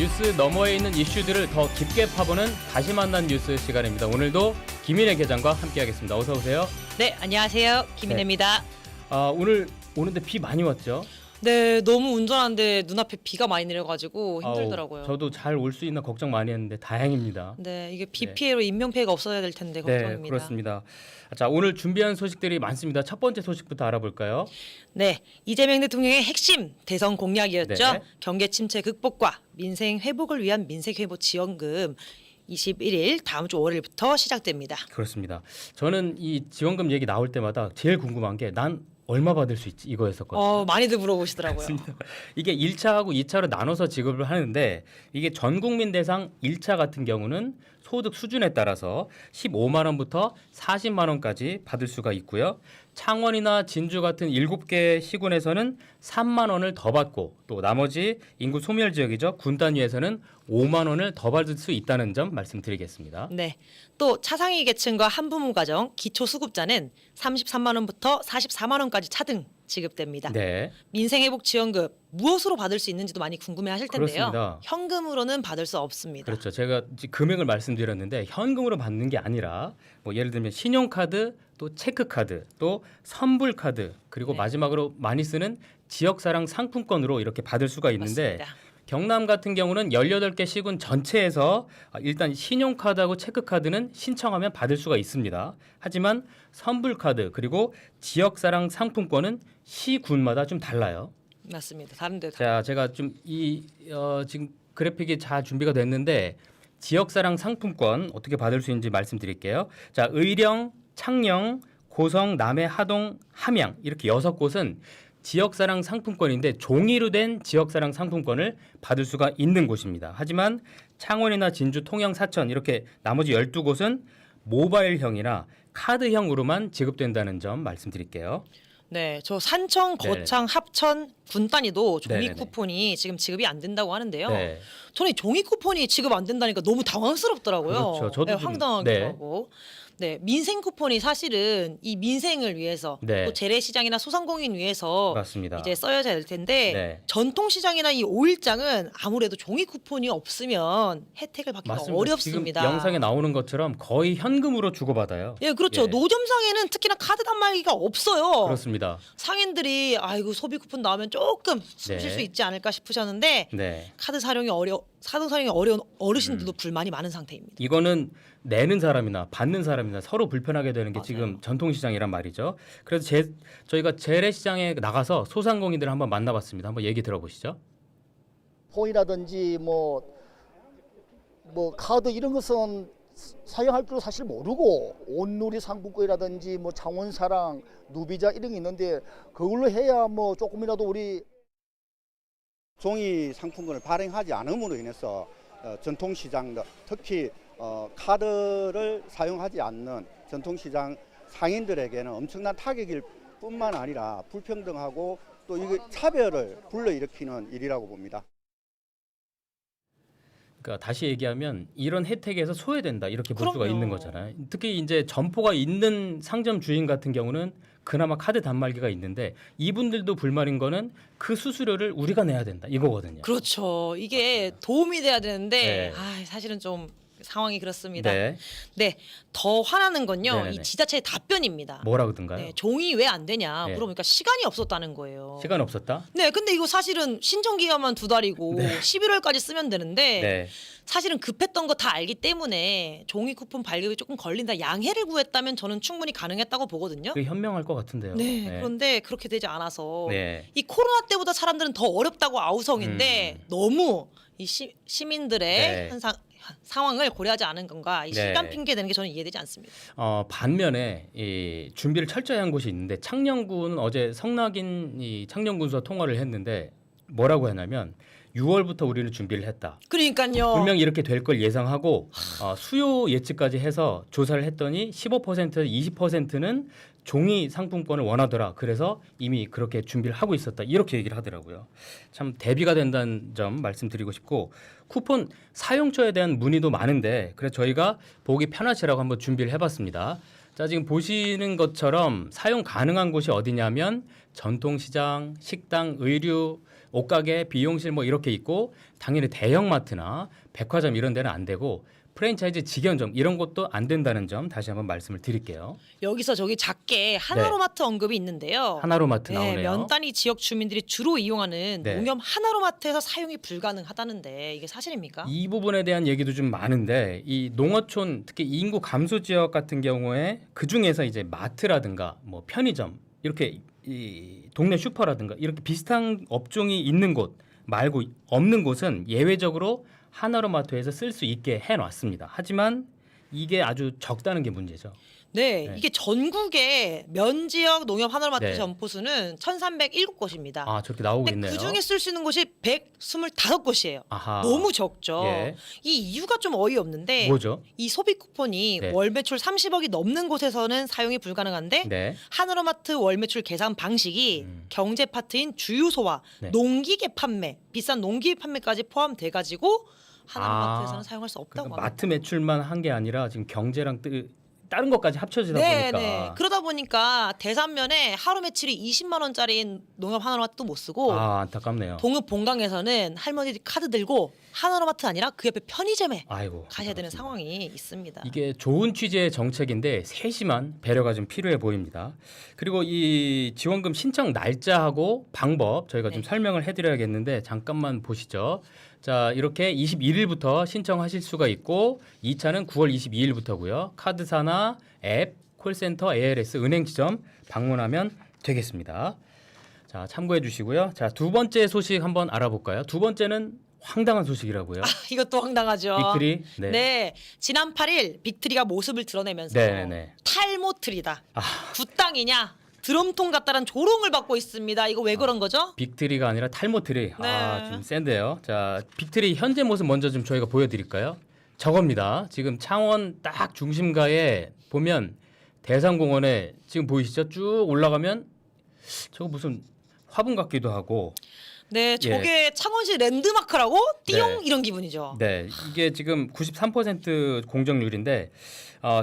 뉴스 너머에 있는 이슈들을 더 깊게 파보는 다시 만난 뉴스 시간입니다. 오늘도 김인혜 계장과 함께하겠습니다. 어서 오세요. 네, 안녕하세요. 김인혜입니다. 오늘 오는데 비 많이 왔죠? 네, 너무 운전하는데 눈앞에 비가 많이 내려가지고 힘들더라고요. 저도 잘 올 수 있나 걱정 많이 했는데 다행입니다. 네, 이게 비 피해로 인명피해가 없어야 될 텐데 걱정입니다. 네, 그렇습니다. 자, 오늘 준비한 소식들이 많습니다. 첫 번째 소식부터 알아볼까요? 네, 이재명 대통령의 핵심 대선 공약이었죠. 네. 경계 침체 극복과 민생 회복을 위한 민생회복 지원금 21일 다음 주 월요일부터 시작됩니다. 그렇습니다. 저는 이 지원금 얘기 나올 때마다 제일 궁금한 게 난 얼마 받을 수 있지 이거였었거든요. 많이들 물어보시더라고요. 이게 1차하고 2차로 나눠서 지급을 하는데 이게 전 국민 대상 1차 같은 경우는 소득 수준에 따라서 15만 원부터 40만 원까지 받을 수가 있고요. 창원이나 진주 같은 7개 시군에서는 3만 원을 더 받고 또 나머지 인구 소멸 지역이죠. 군 단위에서는 5만 원을 더 받을 수 있다는 점 말씀드리겠습니다. 네. 또 차상위 계층과 한부모 가정 기초수급자는 33만 원부터 44만 원까지 차등 지급됩니다. 네. 민생회복지원금 무엇으로 받을 수 있는지도 많이 궁금해하실 텐데요. 그렇습니다. 현금으로는 받을 수 없습니다. 그렇죠. 제가 금액을 말씀드렸는데 현금으로 받는 게 아니라 뭐 예를 들면 신용카드, 또 체크카드, 또 선불카드 그리고 네. 마지막으로 많이 쓰는 지역사랑 상품권으로 이렇게 받을 수가 있는데 맞습니다. 경남 같은 경우는 18개 시군 전체에서 일단 신용카드하고 체크카드는 신청하면 받을 수가 있습니다. 하지만 선불카드 그리고 지역사랑 상품권은 시군마다 좀 달라요. 맞습니다. 다른 데 자, 제가 좀 지금 그래픽이 잘 준비가 됐는데 지역사랑 상품권 어떻게 받을 수 있는지 말씀드릴게요. 자, 의령, 창녕, 고성, 남해, 하동, 함양 이렇게 6곳은 지역사랑 상품권인데 종이로 된 지역사랑 상품권을 받을 수가 있는 곳입니다. 하지만 창원이나 진주, 통영, 사천 이렇게 나머지 12곳은 모바일형이나 카드형으로만 지급된다는 점 말씀드릴게요. 네, 저 산청, 거창, 합천, 군 단위도 종이 네네네. 쿠폰이 지금 지급이 안 된다고 하는데요. 네. 저는 이 종이 쿠폰이 지급 안 된다니까 너무 당황스럽더라고요. 그렇죠. 저도 네, 좀- 황당하기도 네. 하고. 네, 민생 쿠폰이 사실은 이 민생을 위해서 네. 또 재래시장이나 소상공인 위해서 맞습니다. 이제 써야 될 텐데 네. 전통시장이나 이 5일장은 아무래도 종이 쿠폰이 없으면 혜택을 받기가 맞습니다. 어렵습니다. 지금 영상에 나오는 것처럼 거의 현금으로 주고받아요. 예, 그렇죠. 예. 노점상에는 특히나 카드 단말기가 없어요. 그렇습니다. 상인들이 아이고 소비 쿠폰 나오면 조금 숨 쉴 네. 수 있지 않을까 싶으셨는데 네. 카드 사용이 어려운 어르신들도 불만이 많은 상태입니다. 이거는 내는 사람이나 받는 사람이나 서로 불편하게 되는 게 맞아요. 지금 전통시장이란 말이죠. 그래서 저희가 재래시장에 나가서 소상공인들을 한번 만나봤습니다. 한번 얘기 들어보시죠. 폰이라든지 뭐 카드 이런 것은 사용할 줄 사실 모르고 온누리 상품권이라든지 뭐 창원사랑 누비자 이런 게 있는데 그걸로 해야 뭐 조금이라도 우리 종이 상품권을 발행하지 않음으로 인해서 전통시장 특히 카드를 사용하지 않는 전통시장 상인들에게는 엄청난 타격일 뿐만 아니라 불평등하고 또 이게 차별을 불러일으키는 일이라고 봅니다. 그러니까 다시 얘기하면 이런 혜택에서 소외된다 이렇게 볼 수가 그럼요. 있는 거잖아요. 특히 이제 점포가 있는 상점 주인 같은 경우는 그나마 카드 단말기가 있는데 이분들도 불만인 거는 그 수수료를 우리가 내야 된다 이거거든요. 그렇죠. 이게 도움이 돼야 되는데 네. 사실은 좀 상황이 그렇습니다. 네. 네, 더 화나는 건요. 네네네. 이 지자체의 답변입니다. 뭐라든가요? 네, 종이 왜 안 되냐 네. 물어보니까 시간이 없었다는 거예요. 시간 없었다? 네, 근데 이거 사실은 신청 기간만 2달이고 11월까지 쓰면 되는데 네. 사실은 급했던 거 다 알기 때문에 종이 쿠폰 발급이 조금 걸린다 양해를 구했다면 저는 충분히 가능했다고 보거든요. 그게 현명할 것 같은데요. 네, 그런데 그렇게 되지 않아서 네. 이 코로나 때보다 사람들은 더 어렵다고 아우성인데 너무 이 시민들의 네. 상황을 고려하지 않은 건가 이 네. 시간 핑계 대는 게 저는 이해되지 않습니다. 반면에 이 준비를 철저히 한 곳이 있는데 창녕군은 어제 성낙인 이 창녕군수와 통화를 했는데 뭐라고 했냐면 6월부터 우리는 준비를 했다. 그러니까요. 분명히 이렇게 될 걸 예상하고 수요 예측까지 해서 조사를 했더니 15% 20%는 종이 상품권을 원하더라. 그래서 이미 그렇게 준비를 하고 있었다. 이렇게 얘기를 하더라고요. 참 대비가 된다는 점 말씀드리고 싶고 쿠폰 사용처에 대한 문의도 많은데 그래서 저희가 보기 편하시라고 한번 준비를 해봤습니다. 자, 지금 보시는 것처럼 사용 가능한 곳이 어디냐면 전통시장, 식당, 의류, 옷가게, 비용실 뭐 이렇게 있고 당연히 대형마트나 백화점 이런 데는 안 되고 프랜차이즈 직영점 이런 것도 안 된다는 점 다시 한번 말씀을 드릴게요. 여기서 저기 작게 하나로마트 언급이 있는데요. 하나로마트 네, 나오네요. 면 단위 지역 주민들이 주로 이용하는 네. 농협 하나로마트에서 사용이 불가능하다는데 이게 사실입니까? 이 부분에 대한 얘기도 좀 많은데 이 농어촌 특히 인구 감소 지역 같은 경우에 그 중에서 이제 마트라든가 뭐 편의점 이렇게 이 동네 슈퍼라든가 이렇게 비슷한 업종이 있는 곳 말고 없는 곳은 예외적으로 하나로마트에서 쓸 수 있게 해놨습니다. 하지만 이게 아주 적다는 게 문제죠. 네, 네. 이게 전국의 면 지역 농협 하나로마트 네. 점포 수는 1,307곳입니다. 아 저렇게 나오고 근데 있네요. 그 중에 쓸 수 있는 곳이 125곳이에요. 아하. 너무 적죠. 예. 이 이유가 좀 어이없는데 뭐죠? 이 소비 쿠폰이 네. 월 매출 30억이 넘는 곳에서는 사용이 불가능한데 네. 하나로마트 월 매출 계산 방식이 경제 파트인 주유소와 네. 농기계 판매, 비싼 농기계 판매까지 포함돼 가지고 하나로마트에서는 아, 사용할 수 없다고 그러니까 합니다. 마트 매출만 한 게 아니라 지금 경제랑 다른 것까지 합쳐지다 네, 보니까 네. 그러다 보니까 대산면에 하루 매출이 20만 원짜리인 농협 하나로마트도 못 쓰고 아 안타깝네요. 동읍 본강에서는 할머니들이 카드 들고 하나로마트 아니라 그 옆에 편의점에 아이고 가셔야 되는 안타깝습니다. 상황이 있습니다. 이게 좋은 취지의 정책인데 세심한 배려가 좀 필요해 보입니다. 그리고 이 지원금 신청 날짜하고 방법 저희가 좀 네. 설명을 해드려야겠는데 잠깐만 보시죠. 자 이렇게 21일부터 신청하실 수가 있고 2차는 9월 22일부터고요. 카드사나 앱, 콜센터, ALS, 은행 지점 방문하면 되겠습니다. 자 참고해 주시고요. 자 두 번째 소식 한번 알아볼까요? 두 번째는 황당한 소식이라고요. 이것도 황당하죠. 빅트리. 네. 네, 지난 8일 빅트리가 모습을 드러내면서 네. 탈모트리다. 굿땅이냐? 드럼통 같다는 조롱을 받고 있습니다. 이거 왜 그런 거죠? 빅트리가 아니라 탈모트리. 네. 아, 좀 센데요. 자, 빅트리 현재 모습 먼저 좀 저희가 보여드릴까요? 저겁니다. 지금 창원 딱 중심가에 보면 대산공원에 지금 보이시죠? 쭉 올라가면 저거 무슨 화분 같기도 하고. 네, 저게 창원시 랜드마크라고 띠용 네. 이런 기분이죠. 네, 이게 지금 93% 공정률인데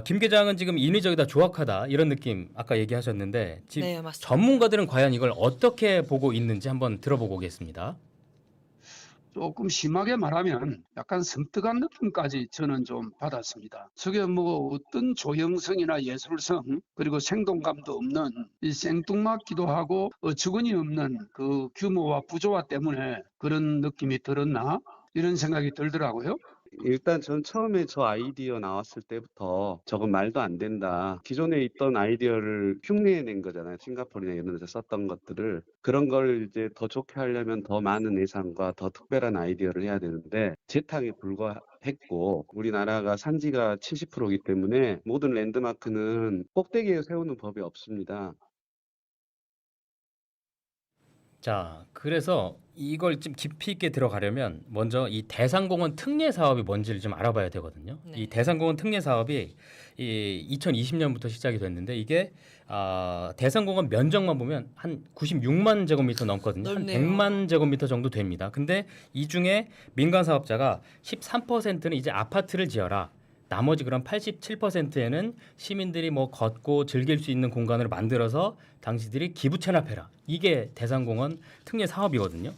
김 계장은 지금 인위적이다, 조악하다 이런 느낌 아까 얘기하셨는데 지금 네, 맞습니다. 전문가들은 과연 이걸 어떻게 보고 있는지 한번 들어보고 오겠습니다. 조금 심하게 말하면 약간 섬뜩한 느낌까지 저는 좀 받았습니다. 저게 뭐 어떤 조형성이나 예술성 그리고 생동감도 없는 이 생뚱맞기도 하고 어처구니 없는 그 규모와 구조화 때문에 그런 느낌이 들었나 이런 생각이 들더라고요. 일단 전 처음에 저 아이디어 나왔을 때부터 저건 말도 안 된다. 기존에 있던 아이디어를 흉내낸 거잖아요. 싱가포르나 이런 데서 썼던 것들을. 그런 걸 이제 더 좋게 하려면 더 많은 예산과 더 특별한 아이디어를 해야 되는데 재탕에 불과했고 우리나라가 산지가 70%이기 때문에 모든 랜드마크는 꼭대기에 세우는 법이 없습니다. 자, 그래서 이걸 좀 깊이 있게 들어가려면 먼저 이 대산공원 특례 사업이 뭔지를 좀 알아봐야 되거든요. 네. 이 대산공원 특례 사업이 이 2020년부터 시작이 됐는데 이게 대산공원 면적만 보면 한 96만 제곱미터 넘거든요. 한 넓네요. 100만 제곱미터 정도 됩니다. 근데 이 중에 민간 사업자가 13%는 이제 아파트를 지어라. 나머지 그런 87%에는 시민들이 뭐 걷고 즐길 수 있는 공간을 만들어서 당신들이 기부 체납해라. 이게 대산공원 특례 사업이거든요.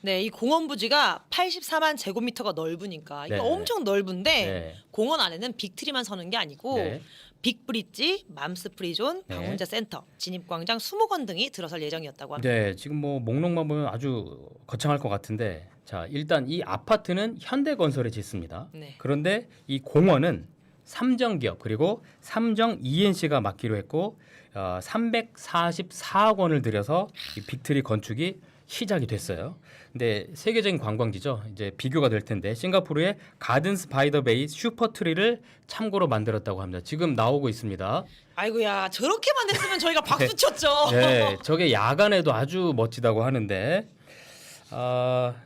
네, 이 공원 부지가 84만 제곱미터가 넓으니까 이게 네. 엄청 넓은데 네. 공원 안에는 빅트리만 서는 게 아니고 네. 빅브릿지, 맘스 프리존, 네. 방문자 센터, 진입광장, 수목원 등이 들어설 예정이었다고 합니다. 네, 지금 뭐 목록만 보면 아주 거창할 것 같은데, 자 일단 이 아파트는 현대건설이 짓습니다. 네. 그런데 이 공원은 삼정기업 그리고 삼정 ENC가 맡기로 했고 344억 원을 들여서 이 빅트리 건축이 시작이 됐어요. 근데 세계적인 관광지죠. 이제 비교가 될 텐데 싱가포르의 가든스 바이 더 베이 슈퍼트리를 참고로 만들었다고 합니다. 지금 나오고 있습니다. 아이고야, 저렇게만 됐으면 저희가 박수 쳤죠. 네, 저게 야간에도 아주 멋지다고 하는데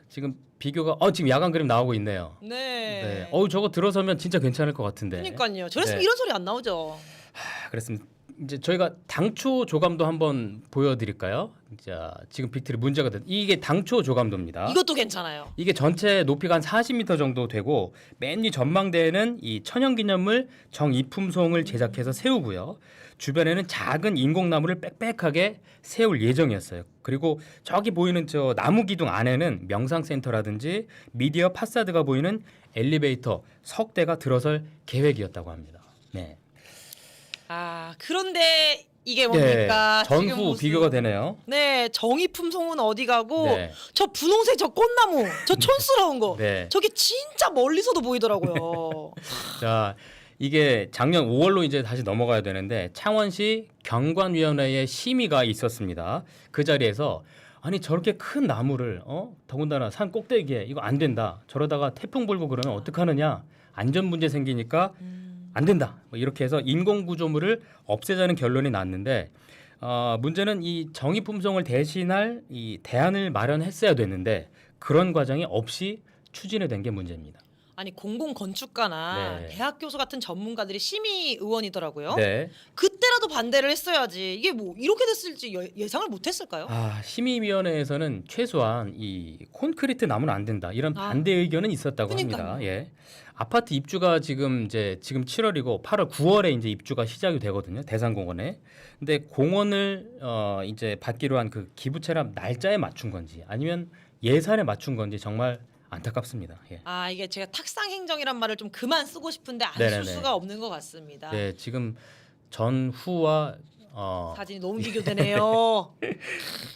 지금 비교가 지금 야간 그림 나오고 있네요. 네. 네, 저거 들어서면 진짜 괜찮을 것 같은데. 그러니까요. 저랬으면 네. 이런 소리 안 나오죠. 그렇습니다. 이제 저희가 당초 조감도 한번 보여드릴까요? 자, 지금 빅트리 문제가 된 이게 당초 조감도입니다. 이것도 괜찮아요. 이게 전체 높이가 한 40m 정도 되고 맨 위 전망대에는 이 천연기념물 정이품송을 제작해서 세우고요. 주변에는 작은 인공나무를 빽빽하게 세울 예정이었어요. 그리고 저기 보이는 저 나무 기둥 안에는 명상센터라든지 미디어 파사드가 보이는 엘리베이터 석 대가 들어설 계획이었다고 합니다. 네. 아 그런데 이게 뭡니까? 지금 전후 무슨- 비교가 되네요. 네, 정의품송은 어디 가고 네. 저 분홍색 저 꽃나무, 저 촌스러운 거, 네. 저게 진짜 멀리서도 보이더라고요. 자, 이게 작년 5월로 이제 다시 넘어가야 되는데 창원시 경관위원회의 심의가 있었습니다. 그 자리에서 아니 저렇게 큰 나무를 더군다나 산 꼭대기에 이거 안 된다. 저러다가 태풍 불고 그러면 어떡하느냐. 안전 문제 생기니까 안 된다. 뭐 이렇게 해서 인공 구조물을 없애자는 결론이 났는데 문제는 이 정의품성을 대신할 이 대안을 마련했어야 됐는데 그런 과정이 없이 추진이 된 게 문제입니다. 아니 공공건축가나 네. 대학 교수 같은 전문가들이 심의 의원이더라고요. 네. 그때라도 반대를 했어야지. 이게 뭐 이렇게 됐을지 예상을 못했을까요? 심의위원회에서는 최소한 이 콘크리트 나무는 안 된다 이런 반대 의견은 있었다고 그러니까요. 합니다. 예. 아파트 입주가 지금 7월이고 8월 9월에 이제 입주가 시작이 되거든요. 대산공원에. 근데 공원을 이제 받기로 한 그 기부채납 날짜에 맞춘 건지 아니면 예산에 맞춘 건지 정말 안타깝습니다. 예. 아 이게 제가 탁상행정이란 말을 좀 그만 쓰고 싶은데 안 네네네. 쓸 수가 없는 것 같습니다. 네, 지금 전후와 사진이 너무 비교되네요.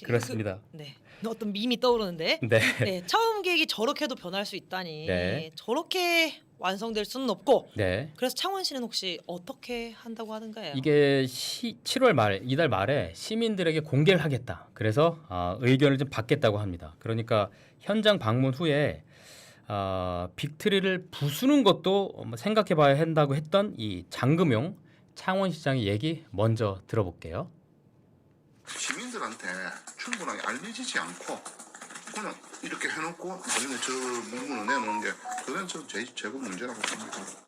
그렇습니다. 네. 어떤 밈이 떠오르는데 네. 네, 처음 계획이 저렇게도 변할 수 있다니 네. 저렇게 완성될 수는 없고 네. 그래서 창원시는 혹시 어떻게 한다고 하는가요? 이게 7월 말 이달 말에 시민들에게 공개를 하겠다. 그래서 의견을 좀 받겠다고 합니다. 그러니까 현장 방문 후에 빅트리를 부수는 것도 생각해봐야 한다고 했던 이 장금용 창원시장의 얘기 먼저 들어볼게요. 시민들한테 충분하게 알려지지 않고 그냥 이렇게 해놓고 나중에 저 문구를 내놓은 게 그건 저 제거 문제라고 봅니다.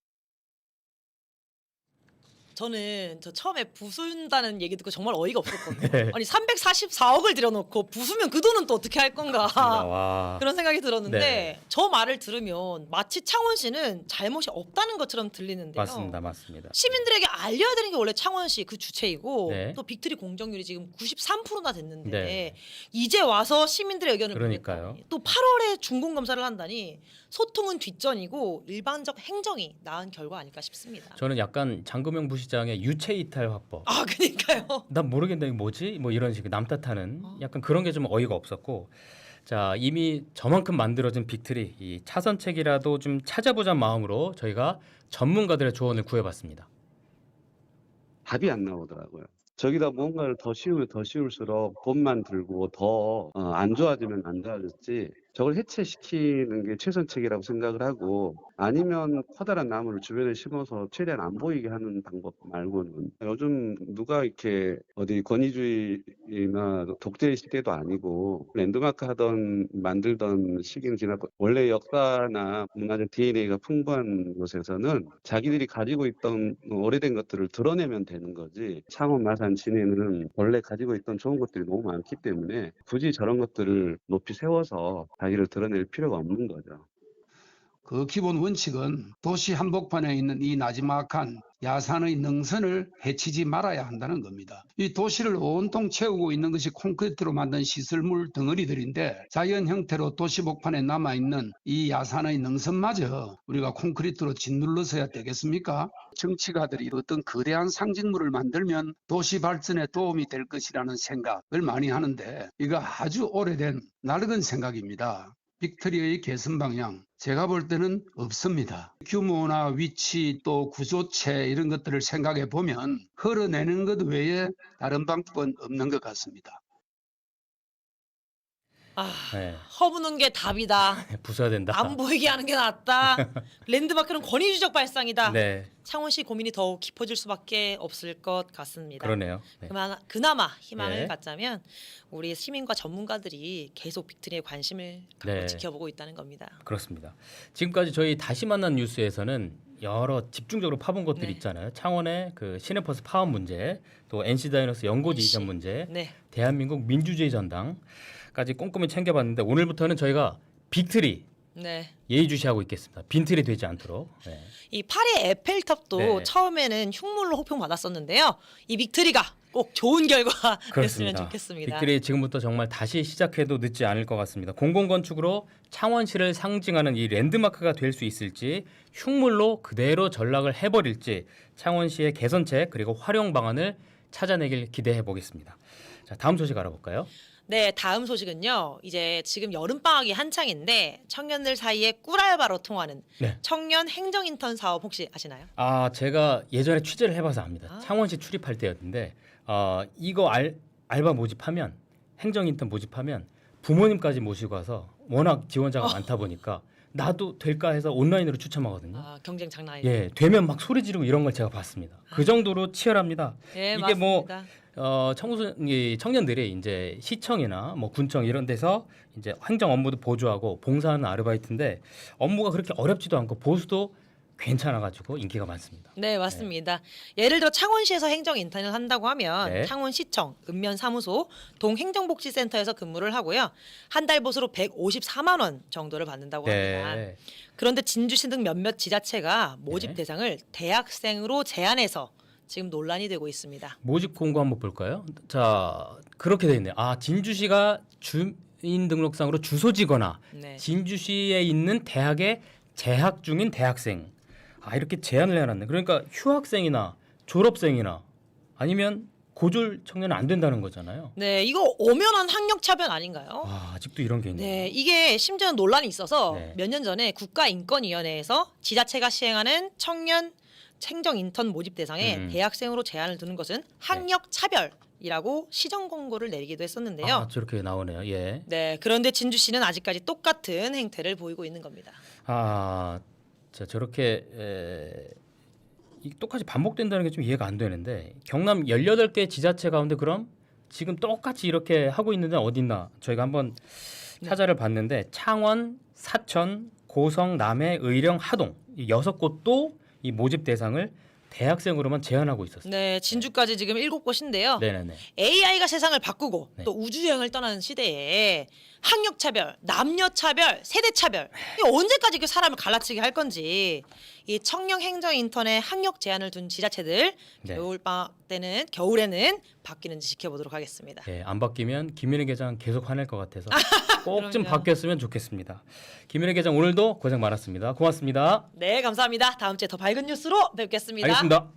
저는 저 처음에 부순다는 얘기 듣고 정말 어이가 없었거든요. 네. 아니 344억을 들여놓고 부수면 그 돈은 또 어떻게 할 건가 와. 그런 생각이 들었는데 네. 저 말을 들으면 마치 창원시는 잘못이 없다는 것처럼 들리는데요. 맞습니다. 맞습니다. 시민들에게 알려야 되는 게 원래 창원시 그 주체이고 네. 또 빅트리 공정률이 지금 93%나 됐는데 네. 이제 와서 시민들의 의견을 그러니까요. 묻겠다니 또 8월에 준공검사를 한다니 소통은 뒷전이고 일반적 행정이 나은 결과 아닐까 싶습니다. 저는 약간 장금용 부시장의 유체 이탈 화법. 아 그러니까요. 난 모르겠는데 이게 뭐지? 뭐 이런 식의 남 탓하는 약간 그런 게 좀 어이가 없었고 자 이미 저만큼 만들어진 빅트리 이 차선책이라도 좀 찾아보자는 마음으로 저희가 전문가들의 조언을 구해봤습니다. 답이 안 나오더라고요. 저기다 뭔가를 더 씌우면 더 씌울수록 돈만 들고 더 안 좋아지면 안 좋아졌지. 저걸 해체시키는 게 최선책이라고 생각을 하고 아니면 커다란 나무를 주변에 심어서 최대한 안 보이게 하는 방법 말고는 요즘 누가 이렇게 어디 권위주의나 독재의 시대도 아니고 랜드마크 만들던 시기는 지났고 원래 역사나 문화적 DNA가 풍부한 곳에서는 자기들이 가지고 있던 오래된 것들을 드러내면 되는 거지 창원, 마산, 진해는 원래 가지고 있던 좋은 것들이 너무 많기 때문에 굳이 저런 것들을 높이 세워서 자기를 드러낼 필요가 없는 거죠. 그 기본 원칙은 도시 한복판에 있는 이 나지막한 야산의 능선을 해치지 말아야 한다는 겁니다. 이 도시를 온통 채우고 있는 것이 콘크리트로 만든 시설물 덩어리들인데 자연 형태로 도시 복판에 남아있는 이 야산의 능선마저 우리가 콘크리트로 짓눌러서야 되겠습니까? 정치가들이 어떤 거대한 상징물을 만들면 도시 발전에 도움이 될 것이라는 생각을 많이 하는데 이거 아주 오래된 낡은 생각입니다. 빅트리의 개선 방향 제가 볼 때는 없습니다. 규모나 위치 또 구조체 이런 것들을 생각해 보면 흘러내는 것 외에 다른 방법은 없는 것 같습니다. 네. 허무는 게 답이다. 부숴야 된다. 안 보이게 하는 게 낫다. 랜드마크는 권위주의적 발상이다. 네, 창원시 고민이 더욱 깊어질 수밖에 없을 것 같습니다. 그러네요. 네. 그나마 희망을 네. 갖자면 우리 시민과 전문가들이 계속 빅트리에 관심을 갖고 네. 지켜보고 있다는 겁니다. 그렇습니다. 지금까지 저희 다시 만난 뉴스에서는 여러 집중적으로 파본 것들이 네. 있잖아요. 창원의 그 시내버스 파업 문제, 또 NC 다이노스 연고지 이전 문제, 네. 대한민국 민주주의 전당까지 꼼꼼히 챙겨봤는데 오늘부터는 저희가 빅트리 네. 예의주시하고 있겠습니다. 빈틀이 되지 않도록. 네. 이 파리 에펠탑도 네. 처음에는 흉물로 호평 받았었는데요. 이 빅트리가 꼭 좋은 결과 됐으면 그렇습니다. 좋겠습니다. 빅트리 지금부터 정말 다시 시작해도 늦지 않을 것 같습니다. 공공건축으로 창원시를 상징하는 이 랜드마크가 될 수 있을지 흉물로 그대로 전락을 해버릴지 창원시의 개선책 그리고 활용 방안을 찾아내길 기대해 보겠습니다. 자, 다음 소식 알아볼까요? 네, 다음 소식은요. 이제 지금 여름 방학이 한창인데 청년들 사이에 꿀알바로 통하는 네. 청년 행정 인턴 사업 혹시 아시나요? 아, 제가 예전에 취재를 해봐서 압니다. 아. 창원시 출입할 때였는데 이거 알바 모집하면 행정인턴 모집하면 부모님까지 모시고 와서 워낙 지원자가 많다 보니까 나도 될까 해서 온라인으로 추첨하거든요. 아, 경쟁 장난 아니에요. 예, 되면 막 소리 지르고 이런 걸 제가 봤습니다. 그 정도로 치열합니다. 네, 이게 뭐 맞습니다. 청년들이 이제 시청이나 뭐 군청 이런 데서 이제 행정 업무도 보조하고 봉사하는 아르바이트인데 업무가 그렇게 어렵지도 않고 보수도 괜찮아가지고 인기가 많습니다. 네, 맞습니다. 예를 들어 창원시에서 행정 인턴을 한다고 하면 네. 창원시청 읍면사무소 동행정복지센터에서 근무를 하고요. 한 달 보수로 154만 원 정도를 받는다고 합니다. 네. 그런데 진주시 등 몇몇 지자체가 모집 네. 대상을 대학생으로 제한해서 지금 논란이 되고 있습니다. 모집 공고 한번 볼까요? 자, 그렇게 돼 있네요. 아, 진주시가 주민등록상으로 주소지거나 네. 진주시에 있는 대학에 재학 중인 대학생. 아, 이렇게 제한을 해놨네. 그러니까 휴학생이나 졸업생이나 아니면 고졸 청년은 안 된다는 거잖아요. 네, 이거 엄연한 학력 차별 아닌가요? 아, 아직도 이런 게 있네요. 네, 이게 심지어 논란이 있어서 네. 몇 년 전에 국가인권위원회에서 지자체가 시행하는 청년 행정 인턴 모집 대상에 대학생으로 제한을 두는 것은 학력 차별이라고 시정 권고를 내리기도 했었는데요. 아, 저렇게 나오네요. 예. 네, 그런데 진주시는 아직까지 똑같은 행태를 보이고 있는 겁니다. 아, 자, 저렇게 똑같이 반복된다는 게 좀 이해가 안 되는데 경남 18개 지자체 가운데 그럼 지금 똑같이 이렇게 하고 있는 데는 어디 있나 저희가 한번 찾아를 봤는데 창원, 사천, 고성, 남해, 의령, 하동 이 6곳도 이 모집 대상을 대학생으로만 제한하고 있었어요. 네, 진주까지 지금 7곳인데요. 네네네. AI가 세상을 바꾸고 네. 또 우주여행을 떠나는 시대에 학력 차별, 남녀 차별, 세대 차별 이게 언제까지 그 사람을 갈라치게 할 건지 이 청년 행정 인턴에 학력 제한을 둔 지자체들 네. 겨울에는 바뀌는지 지켜보도록 하겠습니다. 예, 안 바뀌면 김민혜 계장 계속 화낼 것 같아서 꼭 좀 그럼요. 바뀌었으면 좋겠습니다. 김민혜 계장 오늘도 고생 많았습니다. 고맙습니다. 네, 감사합니다. 다음 주에 더 밝은 뉴스로 뵙겠습니다. 알겠습니다.